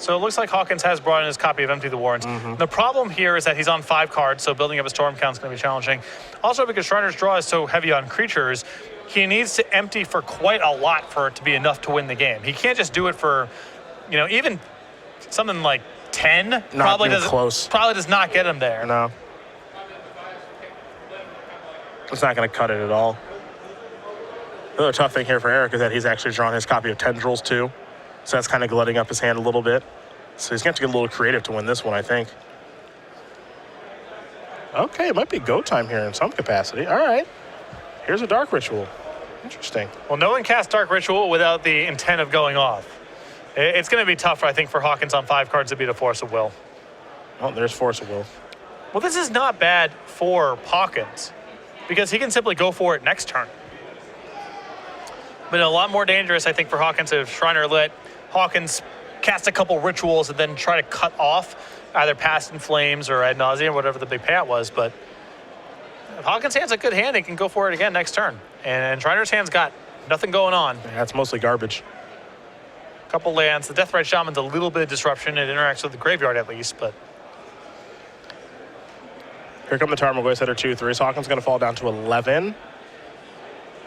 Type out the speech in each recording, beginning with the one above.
So it looks like Hawkins has brought in his copy of Empty the Warrens. The problem here is that he's on 5 cards, so building up a storm count is going to be challenging. Also, because Schreiner's draw is so heavy on creatures, he needs to empty for quite a lot for it to be enough to win the game. He can't just do it for, you know, even something like 10. Probably does not get him there. No. It's not going to cut it at all. The other tough thing here for Eric is that he's actually drawn his copy of Tendrils too. So that's kind of glutting up his hand a little bit. So he's going to have to get a little creative to win this one, I think. Okay, it might be go time here in some capacity. All right. Here's a Dark Ritual. Interesting. Well, no one casts Dark Ritual without the intent of going off. It's going to be tough, I think, for Hawkins on 5 cards to beat a Force of Will. Oh, there's Force of Will. Well, this is not bad for Hawkins because he can simply go for it next turn. But a lot more dangerous, I think, for Hawkins if Schreiner let Hawkins cast a couple rituals and then try to cut off either Past in Flames or Ad Nauseam, whatever the big payout was. But if Hawkins' hand's a good hand, he can go for it again next turn. And Schreiner's hand's got nothing going on. Yeah, that's mostly garbage. Couple lands. The Deathrite Shaman's a little bit of disruption. It interacts with the graveyard at least, but... Here come the Tarmogoyfs that are 2/3. Hawkins going to fall down to 11.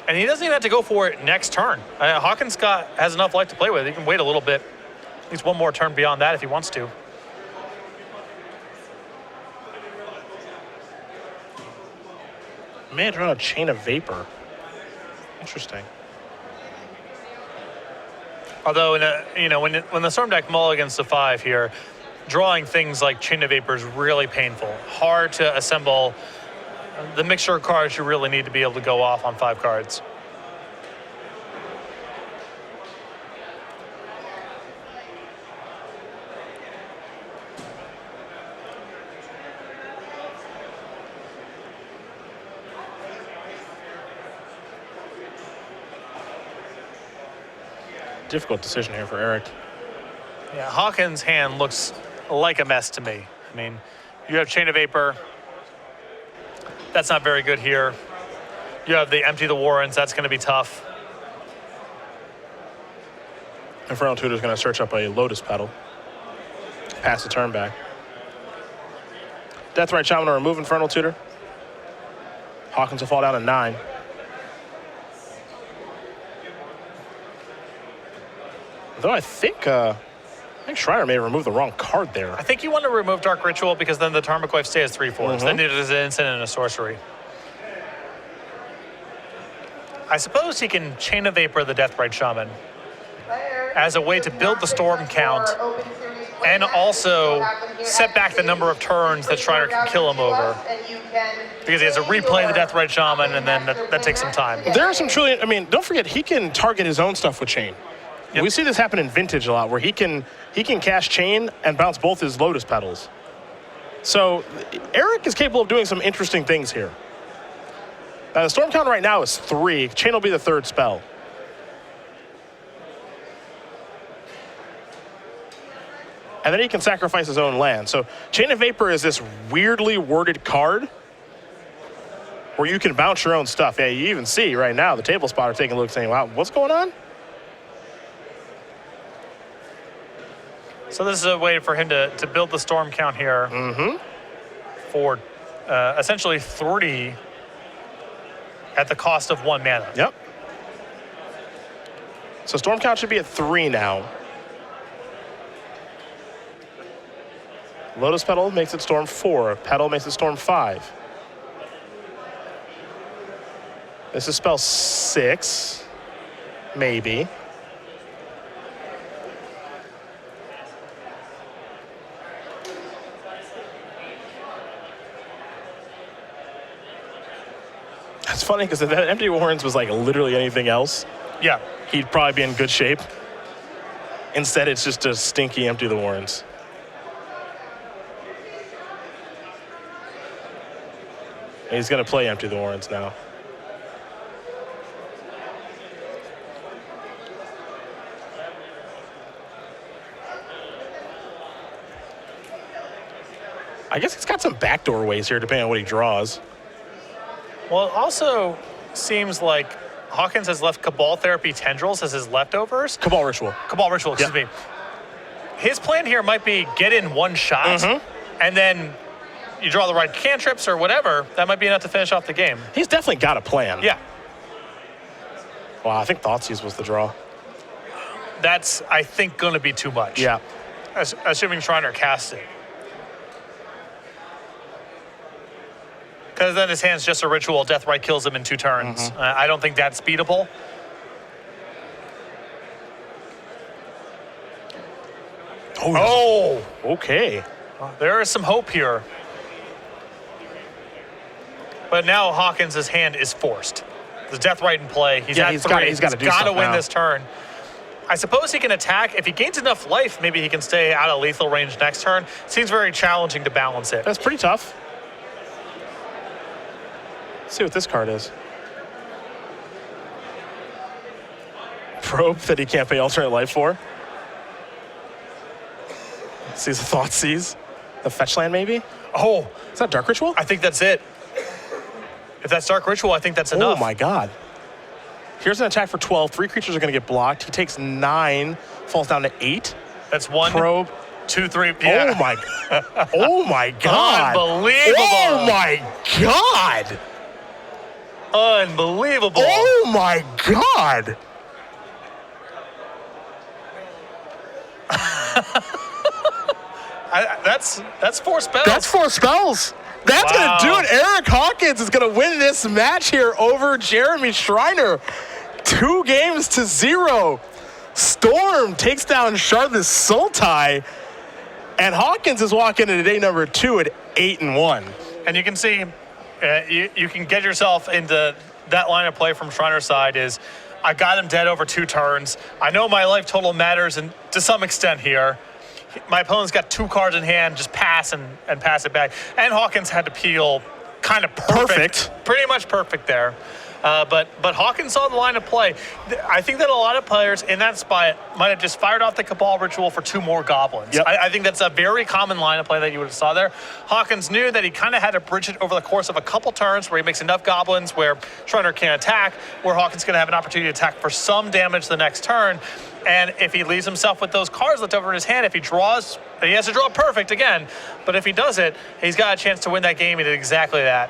And he doesn't even have to go for it next turn. Hawkins has enough life to play with. He can wait a little bit. At least one more turn beyond that if he wants to. Man, drawn a Chain of Vapor. Interesting. Although, when the Storm deck mulligans to 5 here, drawing things like Chain of Vapor is really painful. Hard to assemble the mixture of cards you really need to be able to go off on 5 cards. Difficult decision here for Eric. Yeah, Hawkins' hand looks like a mess to me. I mean, you have Chain of Vapor. That's not very good here. You have the Empty the Warrens. That's going to be tough. Infernal Tutor's going to search up a Lotus Petal. Pass the turn back. Deathrite Shaman to remove Infernal Tutor. Hawkins will fall down to 9. Though I think Schreiner may have removed the wrong card there. I think you want to remove Dark Ritual because then the Tarmogoyf stays 3/4. Then it is an instant and a sorcery. I suppose he can Chain of Vapor the Deathrite Shaman as a way to build the storm count and also set back the number of turns that Schreiner can kill him over. Because he has to replay the Deathrite Shaman and then that takes some time. There are some truly, I mean, don't forget, he can target his own stuff with Chain. Yep. We see this happen in Vintage a lot, where he can cast Chain and bounce both his Lotus Petals. So Eric is capable of doing some interesting things here. Now, the storm count right now is 3. Chain will be the 3rd spell. And then he can sacrifice his own land. So Chain of Vapor is this weirdly worded card where you can bounce your own stuff. Yeah, you even see right now the table spotter taking a look saying, wow, what's going on? So this is a way for him to build the storm count here for essentially 3 at the cost of 1 mana. Yep. So storm count should be at 3 now. Lotus Petal makes it storm 4. Petal makes it storm 5. This is spell 6, maybe. It's funny because if that Empty Warrens was like literally anything else, yeah, he'd probably be in good shape. Instead, it's just a stinky Empty the Warrens. And he's going to play Empty the Warrens now. I guess he's got some backdoor ways here, depending on what he draws. Well, it also seems like Hawkins has left Cabal Therapy Tendrils as his leftovers. Cabal Ritual. Cabal Ritual, excuse me. his plan here might be get in one shot, and then you draw the right cantrips or whatever. That might be enough to finish off the game. He's definitely got a plan. Yeah. Wow, I think Thoughtseize was the draw. That's, I think, going to be too much. Yeah. Assuming Schreiner casts it. Because then his hand's just a ritual. Deathrite kills him in 2 turns. I don't think that's beatable. Oh! Okay. There is some hope here. But now Hawkins' hand is forced. The Deathrite in play. He's at 3. He's got to win now. this turn. I suppose he can attack. If he gains enough life, maybe he can stay out of lethal range next turn. Seems very challenging to balance it. That's pretty tough. Let's see what this card is. Probe that he can't pay alternate life for. Sees the Thoughtseize. The fetch land, maybe? Oh, is that Dark Ritual? I think that's it. If that's Dark Ritual, I think that's enough. Oh my god. Here's an attack for 12. 3 creatures are going to get blocked. He takes 9, falls down to 8. That's 1, Probe. 2, 3. Yeah. Oh my. Oh my god. Unbelievable. Oh my god. Unbelievable. Oh my god. That's 4 spells. That's 4 spells. That's going to do it. Eric Hawkins is going to win this match here over Jeremy Schreiner. 2-0. Storm takes down Shardless Sultai. And Hawkins is walking into day number 2 at 8-1. And you can see, you can get yourself into that line of play from Schreiner's side is, I got him dead over 2 turns. I know my life total matters and to some extent here. My opponent's got 2 cards in hand, just pass and pass it back. And Hawkins had to peel kind of perfect. Pretty much perfect there. But Hawkins saw the line of play. I think that a lot of players in that spot might have just fired off the Cabal Ritual for 2 more Goblins. Yep. I think that's a very common line of play that you would have saw there. Hawkins knew that he kind of had to bridge it over the course of a couple turns where he makes enough Goblins where Schreiner can't attack, where Hawkins going to have an opportunity to attack for some damage the next turn. And if he leaves himself with those cards left over in his hand, if he draws, he has to draw perfect again. But if he does it, he's got a chance to win that game. He did exactly that.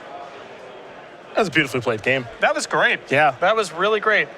That was a beautifully played game. That was great. Yeah. That was really great.